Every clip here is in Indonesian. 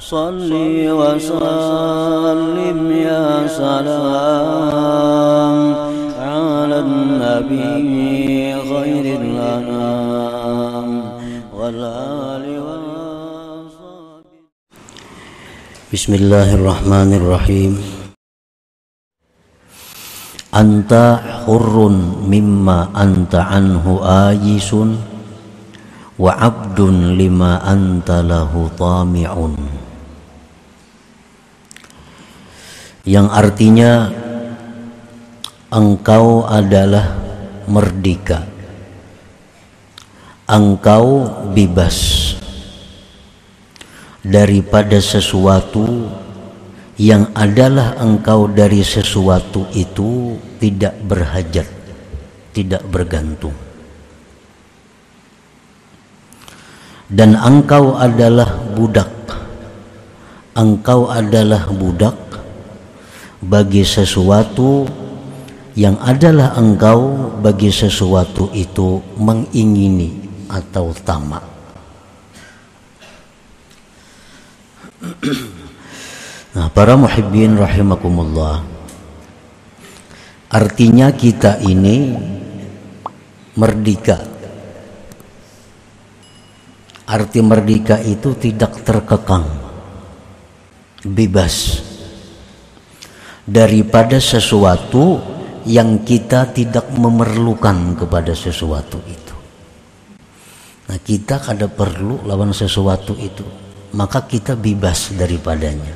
Salli wa sallim ya salam ala nabi khairil anam wal ali wa sahbihi. Bismillahirrahmanirrahim. Anta hurrun mimma anta anhu ajisun wa abdun lima anta lahu tami'un. Yang artinya engkau adalah merdeka, engkau bebas daripada sesuatu yang adalah engkau dari sesuatu itu tidak berhajat, tidak bergantung. Dan engkau adalah budak, engkau adalah budak bagi sesuatu yang adalah engkau bagi sesuatu itu mengingini atau tamak. Nah, para muhibbin rahimakumullah, artinya kita ini merdeka. Arti merdeka itu tidak terkekang, bebas daripada sesuatu yang kita tidak memerlukan kepada sesuatu itu. Nah, kita kada perlu lawan sesuatu itu, maka kita bebas daripadanya.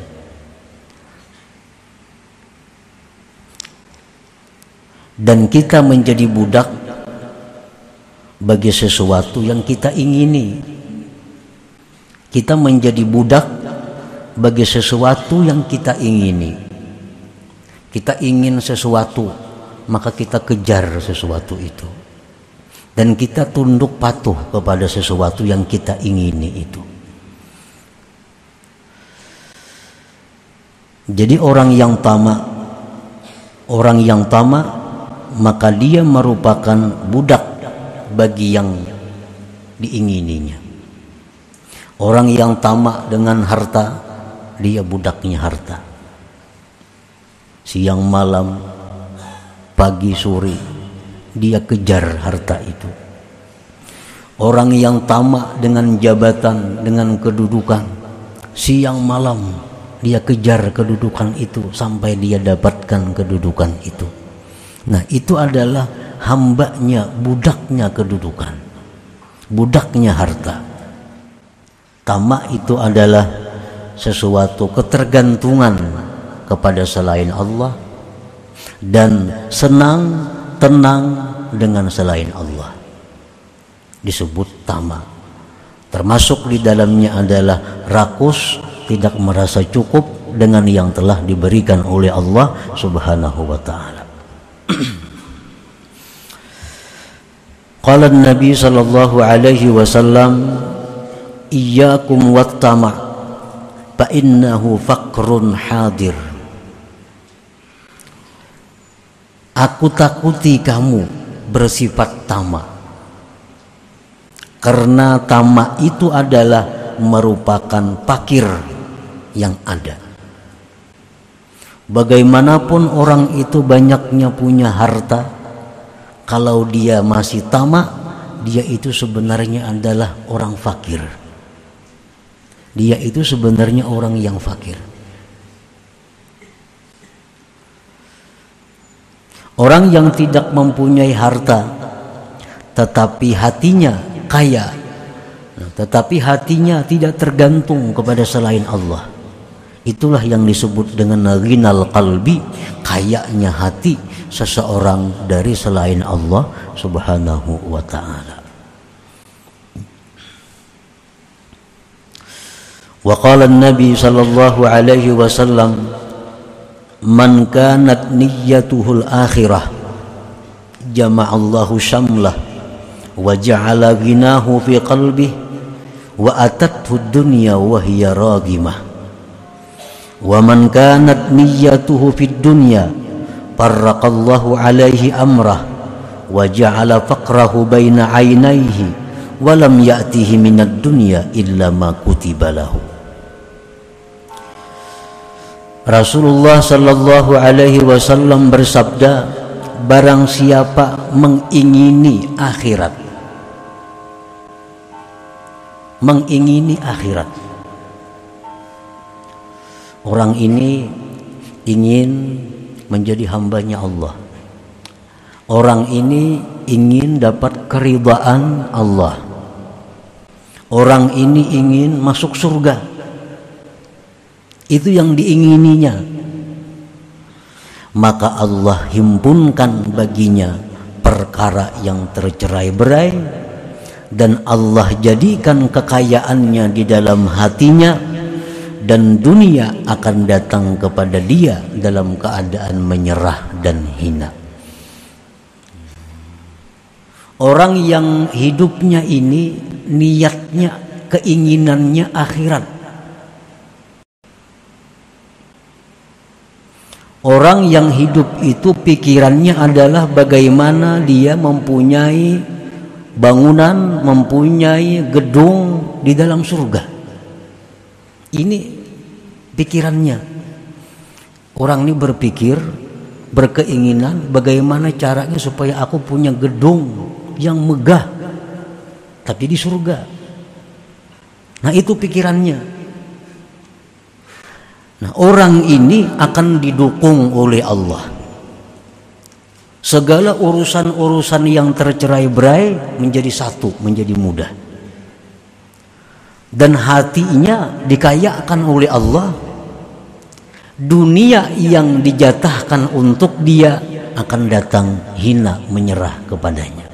Dan kita menjadi budak bagi sesuatu yang kita ingini. Kita menjadi budak bagi sesuatu yang kita ingini. Kita ingin sesuatu, maka kita kejar sesuatu itu. Dan kita tunduk patuh kepada sesuatu yang kita ingini itu. Jadi orang yang tamak, maka dia merupakan budak bagi yang diingininya. Orang yang tamak dengan harta, dia budaknya harta. Siang malam, pagi sore, dia kejar harta itu. Orang yang tamak dengan jabatan, dengan kedudukan, siang malam dia kejar kedudukan itu sampai dia dapatkan kedudukan itu. Nah, itu adalah hambanya, budaknya kedudukan, budaknya harta. Tamak itu adalah sesuatu ketergantungan kepada selain Allah dan senang tenang dengan selain Allah, disebut tamak. Termasuk di dalamnya adalah rakus, tidak merasa cukup dengan yang telah diberikan oleh Allah Subhanahu wa ta'ala. Qala Nabi sallallahu alaihi wasallam, iyyakum wat-tama' fa innahu faqrun hadir. Aku takuti kamu bersifat tamak, karena tamak itu adalah merupakan fakir yang ada. Bagaimanapun orang itu banyaknya punya harta, kalau dia masih tamak, dia itu sebenarnya adalah orang fakir. Dia itu sebenarnya orang yang fakir. Orang yang tidak mempunyai harta tetapi hatinya kaya, tetapi hatinya tidak tergantung kepada selain Allah, itulah yang disebut dengan ghinal qalbi, kayanya hati seseorang dari selain Allah Subhanahu wa ta'ala. Wa qala an-nabi sallallahu alaihi wasallam, man kanat niyyatuhul akhirah jama'allahu syamlah wa ja'ala ghinahu fi qalbih wa atathu dunya wa hiya ragimah wa man kanat niyyatuhu fid dunya farraqallahu alaihi amrah wa ja'ala faqrahu baina 'ainaihi wa lam ya'tihi minad dunya illa ma kutiba lahu. Rasulullah sallallahu alaihi wasallam bersabda, barang siapa mengingini akhirat, orang ini ingin menjadi hambanya Allah, orang ini ingin dapat keridhaan Allah, orang ini ingin masuk surga. Itu yang diingininya. Maka Allah himpunkan baginya perkara yang tercerai-berai, dan Allah jadikan kekayaannya di dalam hatinya, dan dunia akan datang kepada dia dalam keadaan menyerah dan hina. Orang yang hidupnya ini niatnya, keinginannya akhirat. Orang yang hidup itu pikirannya adalah bagaimana dia mempunyai bangunan, mempunyai gedung di dalam surga. Ini pikirannya. Orang ini berpikir, berkeinginan bagaimana caranya supaya aku punya gedung yang megah tapi di surga. Nah, itu pikirannya. Nah, orang ini akan didukung oleh Allah. Segala urusan-urusan yang tercerai-berai menjadi satu, menjadi mudah. Dan hatinya dikayakan oleh Allah. Dunia yang dijatahkan untuk dia akan datang hina menyerah kepadanya.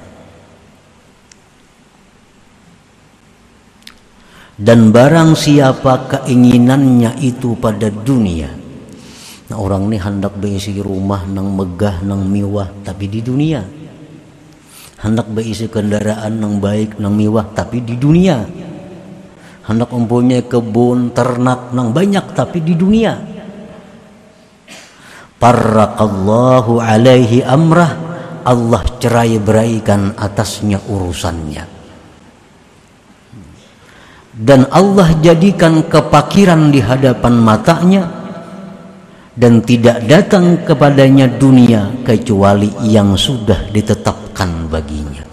Dan barang siapa keinginannya itu pada dunia, nah orang ini hendak berisi rumah nang megah nang mewah tapi di dunia, hendak berisi kendaraan nang baik nang mewah tapi di dunia, hendak mempunyai kebun ternak nang banyak tapi di dunia. Farraqallahu alaihi amrah, Allah cerai-beraikan atasnya urusannya. Dan Allah jadikan kepakiran di hadapan matanya, dan tidak datang kepadanya dunia kecuali yang sudah ditetapkan baginya.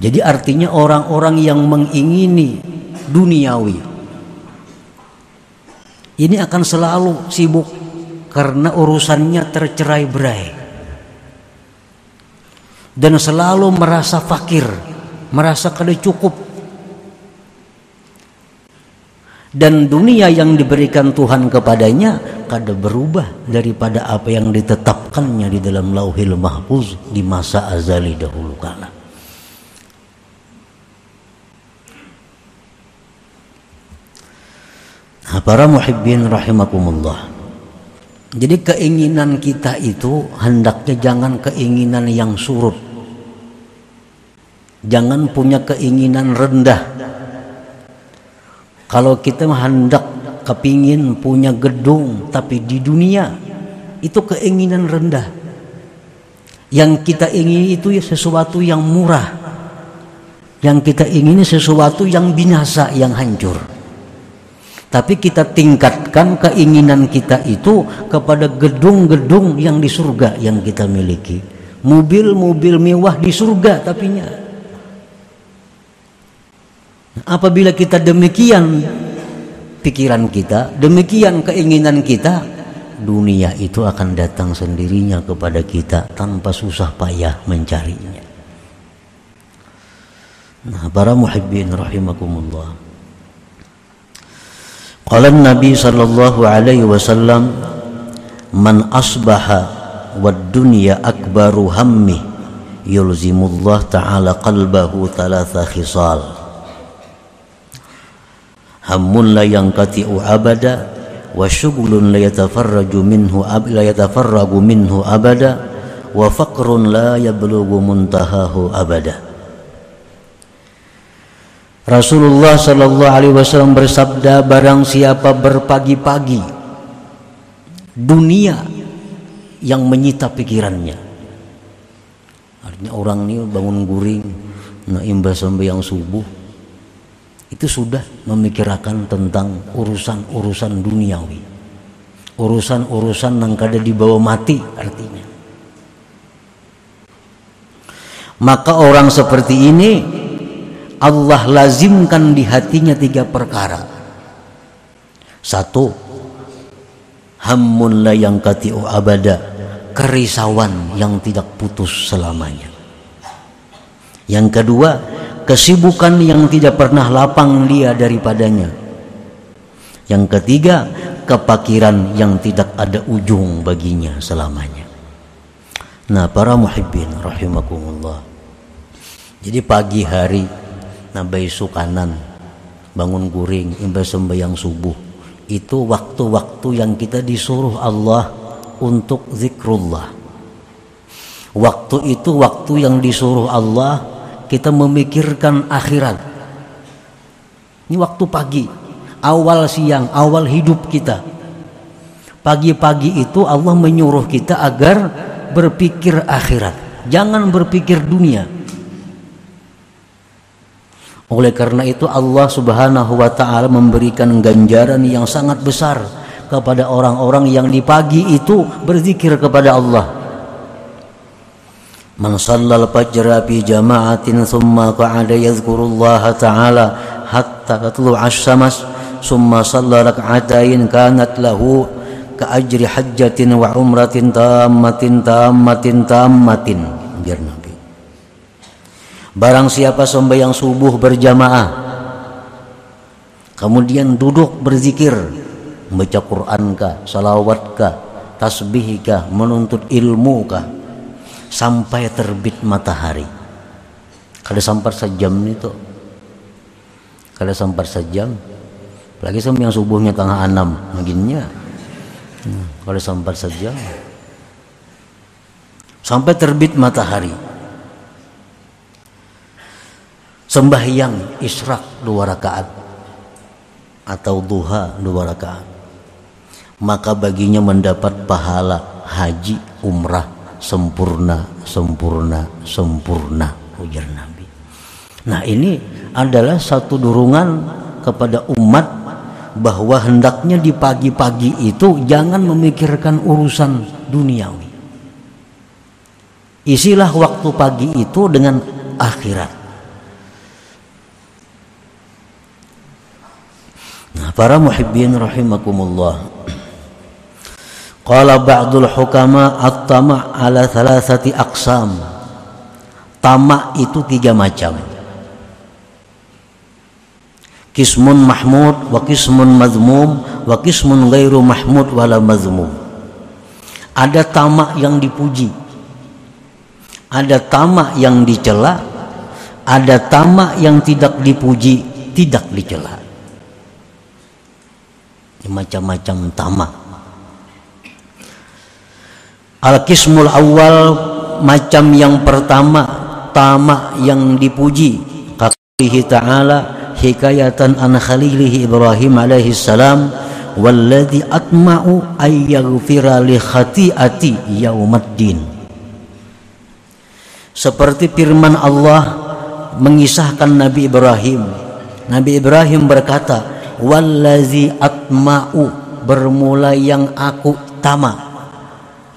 Jadi artinya orang-orang yang mengingini duniawi ini akan selalu sibuk karena urusannya tercerai-berai, dan selalu merasa fakir, merasa kada cukup. Dan dunia yang diberikan Tuhan kepadanya kada berubah daripada apa yang ditetapkannya di dalam Lauhil Mahfuz di masa azali dahulu kala. Nah, para muhibbin rahimakumullah. Jadi keinginan kita itu hendaknya jangan keinginan yang surut. Jangan punya keinginan rendah. Kalau kita hendak kepingin punya gedung tapi di dunia, itu keinginan rendah. Yang kita ingin itu ya sesuatu yang murah. Yang kita ingini sesuatu yang binasa, yang hancur. Tapi kita tingkatkan keinginan kita itu kepada gedung-gedung yang di surga yang kita miliki. Mobil-mobil mewah di surga tapinya. Apabila kita demikian pikiran kita, demikian keinginan kita, dunia itu akan datang sendirinya kepada kita tanpa susah payah mencarinya. Nah, para muhibbin rahimakumullah. Qala Nabi sallallahu alaihi wasallam, man asbaha wad dunya akbaru hammi yulzimullah ta'ala qalbahu thalatha khisal. Hammun la yanqati'u abada, wa syughlun la yatafarraju minhu abada, wa faqrun la yablughu muntahahu abada. Rasulullah sallallahu alaihi wasallam bersabda, barang siapa berpagi-pagi dunia yang menyita pikirannya. Artinya orang ini bangun guring, nah imbas sampai yang subuh, itu sudah memikirkan tentang urusan-urusan duniawi, urusan-urusan yang kada dibawa mati artinya. Maka orang seperti ini Allah lazimkan di hatinya 3 perkara. 1, hammun la yanqati'u abada, kerisauan yang tidak putus selamanya. Yang kedua, kesibukan yang tidak pernah lapang dia daripadanya. Yang ketiga, kepakiran yang tidak ada ujung baginya selamanya. Nah, para muhibbin rahimakumullah. Jadi pagi hari nabai sukanan, bangun guring, imbas sembahyang subuh, itu waktu-waktu yang kita disuruh Allah untuk zikrullah. Waktu itu waktu yang disuruh Allah kita memikirkan akhirat. Ini waktu pagi, awal siang, awal hidup kita. Pagi-pagi itu Allah menyuruh kita agar berpikir akhirat, jangan berpikir dunia. Oleh karena itu Allah Subhanahu wa ta'ala memberikan ganjaran yang sangat besar kepada orang-orang yang di pagi itu berzikir kepada Allah. Man shallal fajra fi jama'atin thumma qa'ada yadhkurullaha ta'ala hatta tatlu'ash syams thumma shalla rak'atain kanat lahu ka ajri hajjatin wa umratin tammatin. Biar Nabi. Barang siapa sembahyang subuh berjamaah, kemudian duduk berzikir, membaca Quran kah, salawat kah, tasbih kah, menuntut ilmu kah, sampai terbit matahari. Kada sampai sejam itu, kada sampai sejam, apalagi sembahyang subuhnya tengah 6 maginnya, kada sampai sejam, sampai terbit matahari. Sembahyang isyraq 2 rakaat atau duha 2 rakaat, maka baginya mendapat pahala haji umrah sempurna ujar Nabi. Nah, ini adalah satu dorongan kepada umat bahwa hendaknya di pagi-pagi itu jangan memikirkan urusan duniawi. Isilah waktu pagi itu dengan akhirat. Nah, para muhibbin rahimakumullah. Qala ba'dul hukama at-tama' ala 3 aqsam. Tamak itu 3 macam. Qismun mahmud wa qismun mazmum wa qismun ghairu mahmud wala mazmum. Ada tamak yang dipuji, ada tamak yang dicela, ada tamak yang tidak dipuji, tidak dicela. Macam-macam tamak. Al-qismul awal, macam yang pertama, tamak yang dipuji. Qaulihi ta'ala hikayatan an khalilihi Ibrahim alaihi salam, walladzi atma'u ay yaghfira li khati'ati yaumaddin. Seperti firman Allah mengisahkan Nabi Ibrahim. Nabi Ibrahim berkata, wallazi atma'u, bermula yang aku tamak,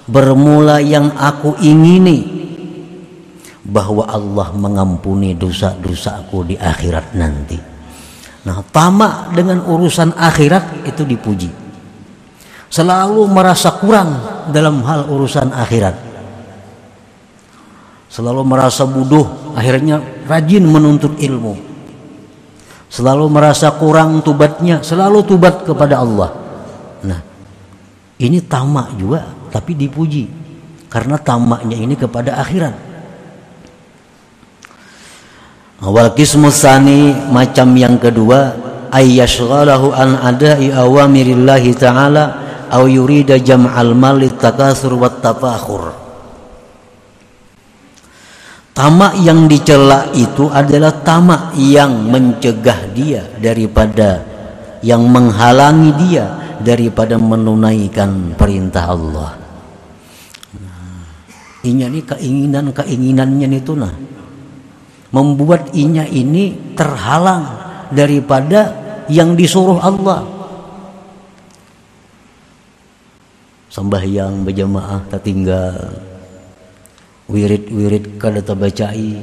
bermula yang aku ingini, bahwa Allah mengampuni dosa-dosaku di akhirat nanti. Nah, tamak dengan urusan akhirat itu dipuji. Selalu merasa kurang dalam hal urusan akhirat, selalu merasa bodoh, akhirnya rajin menuntut ilmu. Selalu merasa kurang tubatnya, selalu tubat kepada Allah. Nah, ini tamak juga, tapi dipuji karena tamaknya ini kepada akhirat. Awal qismus tsani, macam yang kedua, ayyashghalahu an ada'i awamirillahi ta'ala aw yurida jam'al mal litakasur wat tafakhur. Tamak yang dicela itu adalah tamak yang mencegah dia daripada, yang menghalangi dia daripada menunaikan perintah Allah. Inya ini keinginannya itu membuat inya ini terhalang daripada yang disuruh Allah. Sembahyang berjamaah tak tinggal, wirid-wirid kada tabacai,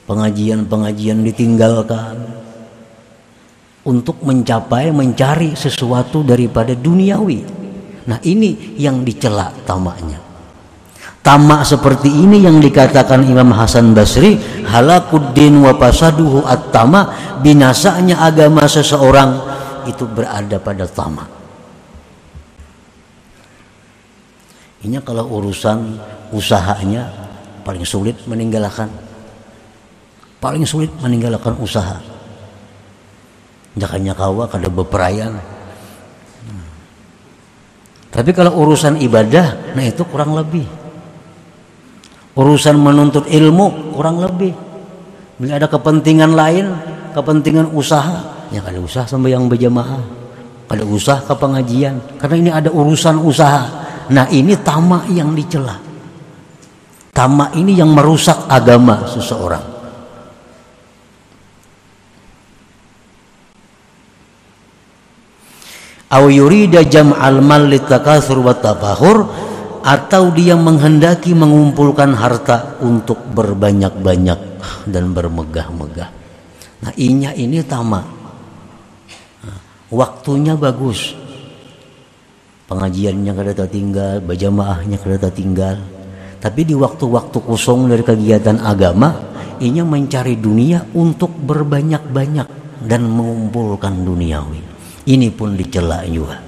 pengajian-pengajian ditinggalkan untuk mencari sesuatu daripada duniawi. Nah, ini yang dicela tamaknya. Tamak seperti ini yang dikatakan Imam Hasan Basri, halakuddin wa fasaduhu at-tama, binasanya agama seseorang itu berada pada tamak. Ini kalau urusan usahanya paling sulit meninggalkan usaha. Jakanya kawa kada beperayaan. Tapi kalau urusan ibadah, nah itu kurang lebih. Urusan menuntut ilmu kurang lebih. Bila ada kepentingan lain, kepentingan usaha, ya kada usah sembahyang berjamaah, kada usah ke pengajian, karena ini ada urusan usaha. Nah, ini tamak yang dicela. Tamak ini yang merusak agama seseorang. Aw yurida jam'al mal litakatsur wa tafakhur, atau dia menghendaki mengumpulkan harta untuk berbanyak-banyak dan bermegah-megah. Nah, ini tamak. Waktunya bagus, pengajiannya kada tertinggal, berjamaahnya kada tertinggal, tapi di waktu-waktu kosong dari kegiatan agama, ini mencari dunia untuk berbanyak-banyak dan mengumpulkan duniawi. Ini pun dicela juga.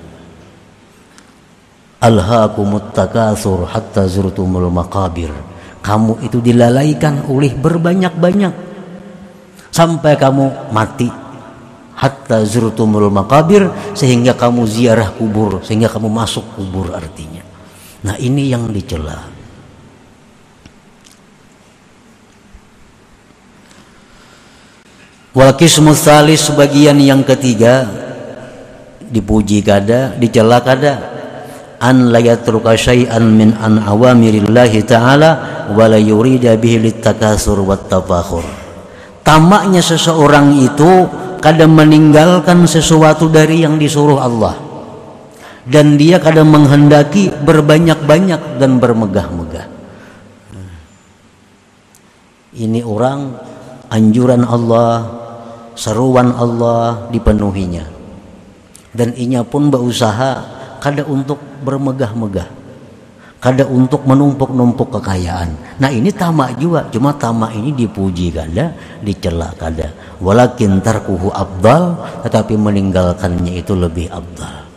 Alhaakumut takatsur hatta zurtumul maqabir. Kamu itu dilalaikan oleh berbanyak-banyak sampai kamu mati. Hatta zurtumul maqabir, sehingga kamu ziarah kubur, sehingga kamu masuk kubur artinya. Nah, ini yang dicela. Wal qismu tsalis, sebagian yang ketiga, dipuji kada, dicela kada, an la yatruka syai'an min an awamirillahi ta'ala wa la yurida bihi litakatsur wat tafakhur. Tamaknya seseorang itu kadang meninggalkan sesuatu dari yang disuruh Allah, dan dia kadang menghendaki berbanyak-banyak dan bermegah-megah. Ini orang anjuran Allah, seruan Allah dipenuhinya, dan inya pun berusaha kada untuk bermegah-megah, kada untuk menumpuk-numpuk kekayaan. Nah, ini tamak juga, cuma tamak ini dipuji kada, dicela kada. Walakin tarkuhu afdal, tetapi meninggalkannya itu lebih afdal.